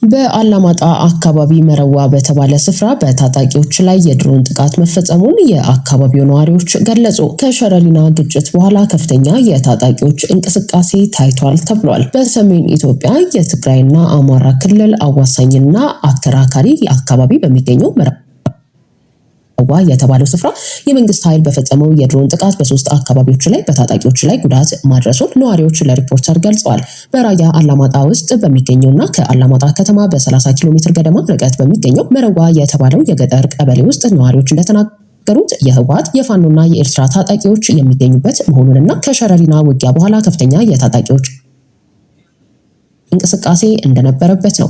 በአላማጣ አካባቢ መረዋ በተባለ ስፍራ በታጣቂዎች ላይ የድሮን ጥቃት መፈጸሙን የአካባቢው ነዋሪዎች ገለጹ። ከሸረሪና ግጭት በኋላ ከፍተኛ የታጣቂዎች እንቅስቃሴ ታይቷል ተብሏል። በሰሜን ኢትዮጵያ የትግራይና አማራ ክልል አዋሳኝና አከራካሪ አካባቢ በሚገኘው መረዋ የተባለው ስፍራ የመንግስት ኃይል በፈጸመው የድሮን ጥቃት በ3 አካባቢዎች ላይ በታጣቂዎች ላይ ጉዳት ማድረሱን ነዋሪዎች ለሪፖርተር ገልጸዋል። በራያ አላማጣ ውስጥ በሚገኘውና ከአላማጣ ከተማ በ30 ኪሎ ሜትር ገደማ ርቀት በሚገኘው መረዋ የተባለው የገጠር ቀበሌ ውስጥ ነዋሪዎች እንደተናገሩት የህወሓት የፋኖና የኤርትራ ታጣቂዎች የሚገኙበት መሆኑንና ከሸረሪና ውጊያ በኋላ ከፍተኛ የታጣቂዎች እንቅስቃሴ እንደነበረበት ነው።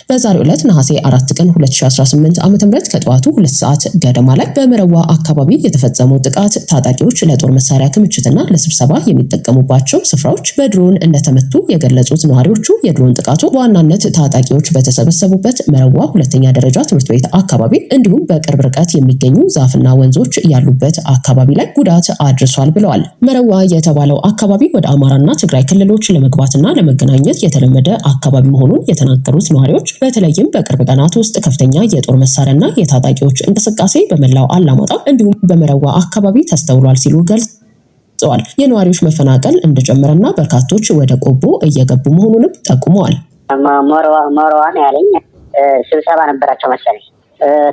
በዛሬው ዕለት ነሐሴ 4 ቀን 2018 ዓ.ም ከጠዋቱ 2 ሰዓት ገደማ ላይ በመረዋ አካባቢ የተፈጸመው ጥቃት ታጣቂዎች ለጦር መሳሪያ ክምችትና ለስብሰባ የሚጠቀሙባቸው ስፍራዎች በድሮን እንደተመቱ የገለጹት ነዋሪዎቹ የድሮን ጥቃቱ በዋናነት ታጣቂዎች በተሰበሰቡበት መረዋ ሁለተኛ ደረጃ ትምህርት ቤት አካባቢ እንዲሁም በቅርብ ርቀት የሚገኙ ዛፍና ወንዞች ያሉበት አካባቢ ላይ ጉዳት አድርሷል ብለዋል። መረዋ የተባለው አካባቢ ወደ አማራና ትግራይ ክልሎች ለመግባትና ለመገናኘት የተለመደ አካባቢ መሆኑን የተናገሩት ነዋሪዎች በተለይም በቅርብ ቀናት ውስጥ ከፍተኛ የጦር መሳሪያና የታጣቂዎች እንቅስቃሴ በመላው አላማጣ እንዲሁም በመረዋ አካባቢ ተስተውሏል ሲሉ ገልጸዋል። የነዋሪዎች መፈናቀል እንደጨመረና በርካቶች ወደ ቆቦ እየገቡ መሆኑንም ጠቁመዋል። መረዋን ያለኝ ስብሰባ ነበራቸው መሰለኝ።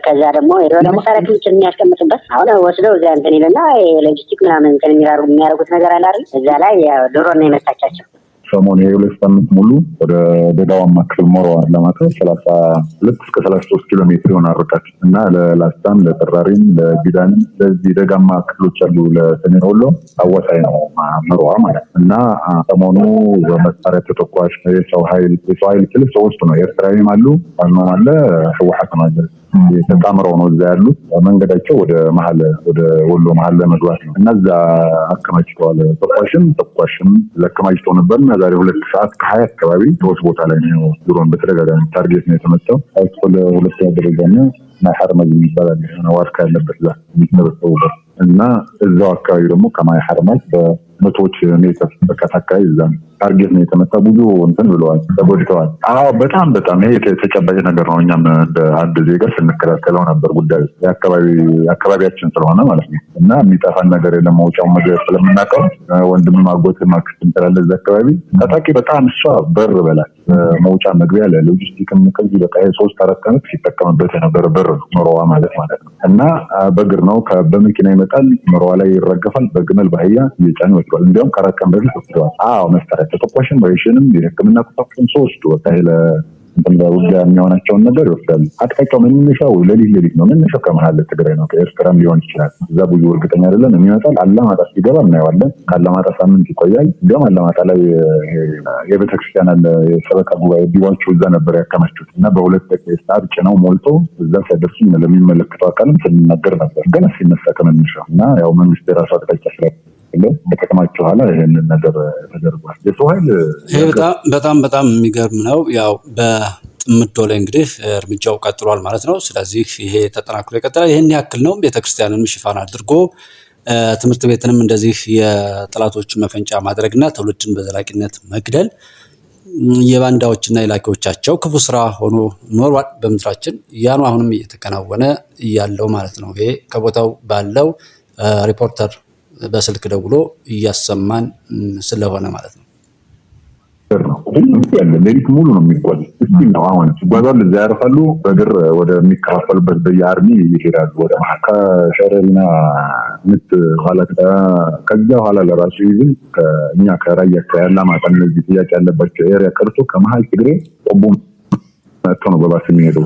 ከዛ ደግሞ የሆነ መሳሪያ ክምችት የሚያስቀምጡበት አሁን ወስደው እዚያ እንትን ይልና ሎጂስቲክ ምናምን እንትን የሚያደርጉት ነገር አለ አይደል? እዛ ላይ ድሮን ነው የመታቻቸው። ሰሞኑን የሁለት ሳምንት ሙሉ ወደ ደጋዋማ ክፍል መረዋ አላማጣ 32 እስከ 33 ኪሎ ሜትር ይሆናል ርቀት እና ለላስታም ለተራሪም ለጊዳንም ለዚህ ደጋማ ክፍሎች ያሉ ለሰሜን ወሎ አዋሳኝ ነው መረዋ ማለት እና ሰሞኑ በመሳሪያ ተተኳሽ የሰው ኃይል ስለ ሶስት ነው ኤርትራዊም አሉ ፋኖም አለ ህወሓት ነው ተጣምረው ነው እዛ ያሉት መንገዳቸው ወደ መሀል ወደ ወሎ መሀል ለመግባት ነው እና እዛ አከማችተዋል። ተኳሽም ለከማችተው ነበርና ዛሬ 2 ሰዓት ከ20 አካባቢ ሶስት ቦታ ላይ ነው ድሮን በተደጋጋሚ ታርጌት ነው የተመታው። አይቶል ሁለተኛ ደረጃና ማሐርማዝ ይባላል ዋርካ ያለበት ዛ የሚነበረው እና እዛው አካባቢ ደግሞ ከማይ ሐርማዝ በመቶዎች ሜትር በቀት አካባቢ እዛ ታርጌት ነው የተመታ። ብዙ እንትን ብለዋል ተጎድተዋል። በጣም ይሄ ተጨባጭ ነገር ነው። እኛም እንደ አንድ ዜጋ ስንከታተለው ነበር ጉዳዩ አካባቢያችን ስለሆነ ማለት ነው እና የሚጠፋን ነገር የለም። መውጫው ነገር ስለምናውቀው ወንድም ማጎት ማክስም ተላለ እዛ አካባቢ ታጣቂ በጣም እሷ በር በላይ መውጫ መግቢያ ለሎጂስቲክም ከዚህ በቃ 3-4 ዓመት ሲጠቀምበት የነበረ በር መረዋ ማለት ነው እና በእግር ነው በመኪና ይመጣል መረዋ ላይ ይረገፋል። በግመል ባህያ እየጫኑ ወጥቷል። እንዲያውም ከአራት ቀን በፊት ወጥቷል። መሳሪያ ተተኳሽም ባይሽንም የሕክምና ቁሳቁስም ሶስት ወጣ ውጊያ የሚሆናቸውን ነገር ይወስዳሉ። አቅጣጫው መነሻው ለሊት ነው። መነሻው ከመሀል ትግራይ ነው፣ ከኤርትራም ሊሆን ይችላል። እዛ ብዙ እርግጠኛ አይደለም። የሚመጣል አላማጣ ሲገባ እናየዋለን። ከአላማጣ ሳምንት ይቆያል። እንዲያውም አላማጣ ላይ የቤተክርስቲያን አለ የሰበካ ጉባኤ ቢዋቸው እዛ ነበር ያከማቹት እና በሁለት ሰዓት ጭነው ሞልቶ እዛ ሲያደርሱ ለሚመለከተው አካልም ስንናገር ነበር። ግን ሲነሳ ከመነሻው እና ያው መንግስት የራሱ አቅጣጫ ከተከማቸው ኋላ ይሄንን ነገር ተደርጓል። የሰው ኃይል በጣም የሚገርም ነው። ያው በጥምዶ ላይ እንግዲህ እርምጃው ቀጥሏል ማለት ነው። ስለዚህ ይሄ ተጠናክሮ ይቀጥላል። ይሄን ያክል ነው። ቤተክርስቲያንን ሽፋን አድርጎ ትምህርት ቤትንም እንደዚህ የጥላቶች መፈንጫ ማድረግና ትውልድን በዘላቂነት መግደል የባንዳዎችና የላኪዎቻቸው ክፉ ስራ ሆኖ ኖሯል በምድራችን። ያኑ አሁንም እየተከናወነ ያለው ማለት ነው። ይሄ ከቦታው ባለው ሪፖርተር በስልክ ደውሎ እያሰማን ስለሆነ ማለት ነው። ሌሊት ሙሉ ነው የሚጓዝ ነው። አሁን ሲጓዛሉ እዛ ያርፋሉ። በእግር ወደሚከፋፈሉበት በየአርሚ ይሄዳሉ ወደ መሀል ከሸረሪና ምት ኋላ ከዛ ኋላ ለራሱ ይዝን እኛ ከራያ ከአላማጣ እነዚህ ጥያቄ ያለባቸው ኤሪያ ቀርቶ ከመሀል ትግሬ ቆቦ መጥቶ ነው በባስ የሚሄደው።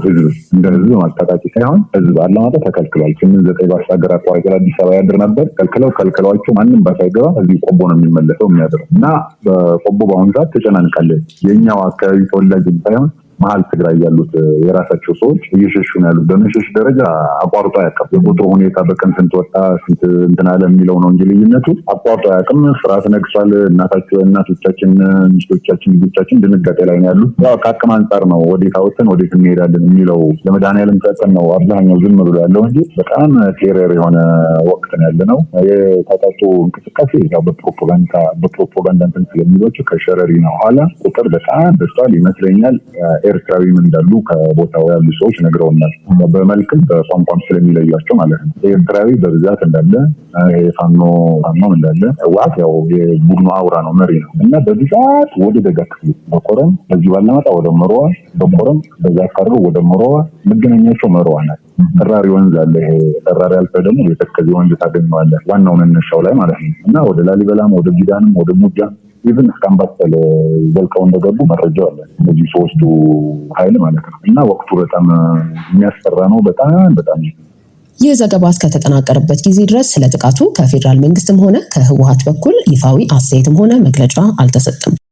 እንደ ህዝብ ማጣጣቂ ሳይሆን ህዝብ አላማጣ ተከልክሏል። 8-9 ባስ ሀገር አቋራጭ አዲስ አበባ ያድር ነበር። ከልክለዋቸው ማንም ባስ አይገባ። እዚህ ቆቦ ነው የሚመለሰው የሚያድረው እና በቆቦ በአሁኑ ሰዓት ተጨናንቃለች። የኛው አካባቢ ተወላጅ ሳይሆን መሀል ትግራይ ያሉት የራሳቸው ሰዎች እየሸሹ ነው ያሉት። በመሸሽ ደረጃ አቋርጦ አያውቅም። የቁጥሩ ሁኔታ በቀን ስንት ወጣ ስንት እንትን አለ የሚለው ነው እንጂ ልዩነቱ አቋርጦ አያውቅም። ፍርሃት ነግሷል። እናቶቻችን፣ ሚስቶቻችን፣ ልጆቻችን ድንጋጤ ላይ ነው ያሉት። ያው ከአቅም አንጻር ነው ወዴት አወጥተን ወዴት እንሄዳለን የሚለው ለመድኃኒዓለም ሰጠን ነው አብዛኛው ዝም ብሎ ያለው እንጂ በጣም ቴረር የሆነ ወቅት ነው ያለነው። የታጣጡ እንቅስቃሴ ያው በፕሮፓጋንዳ እንትን ስለሚሏቸው ከሸረሪና ኋላ ቁጥር በጣም በዝቷል ይመስለኛል። ኤርትራዊም እንዳሉ ከቦታው ያሉ ሰዎች ነግረውናል። በመልክም በቋንቋም ስለሚለያቸው ማለት ነው። ኤርትራዊ በብዛት እንዳለ ፋኖም እንዳለ ዋት ያው የቡድኑ አውራ ነው መሪ ነው እና በብዛት ወደ ደጋ ክፍል በኮረም በዚህ ባለመጣ ወደ መሮዋ በኮረም በዛ አካባቢ ወደ መሮዋ መገናኛቸው መሮዋ ናት። ተራሪ ወንዝ አለ። ይሄ ተራሪ አልፈ ደግሞ የተከዜ ወንዝ ታገኘዋለህ ዋናው መነሻው ላይ ማለት ነው እና ወደ ላሊበላም ወደ ጊዳንም ወደ ሙጃ ኢቭን እስከ አምባሰል ዘልቀው እንደገቡ መረጃው አለ። እነዚህ ሶስቱ ኃይል ማለት ነው እና ወቅቱ በጣም የሚያስፈራ ነው። በጣም ይህ ዘገባ እስከተጠናቀረበት ጊዜ ድረስ ስለ ጥቃቱ ከፌዴራል መንግስትም ሆነ ከህወሓት በኩል ይፋዊ አስተያየትም ሆነ መግለጫ አልተሰጠም።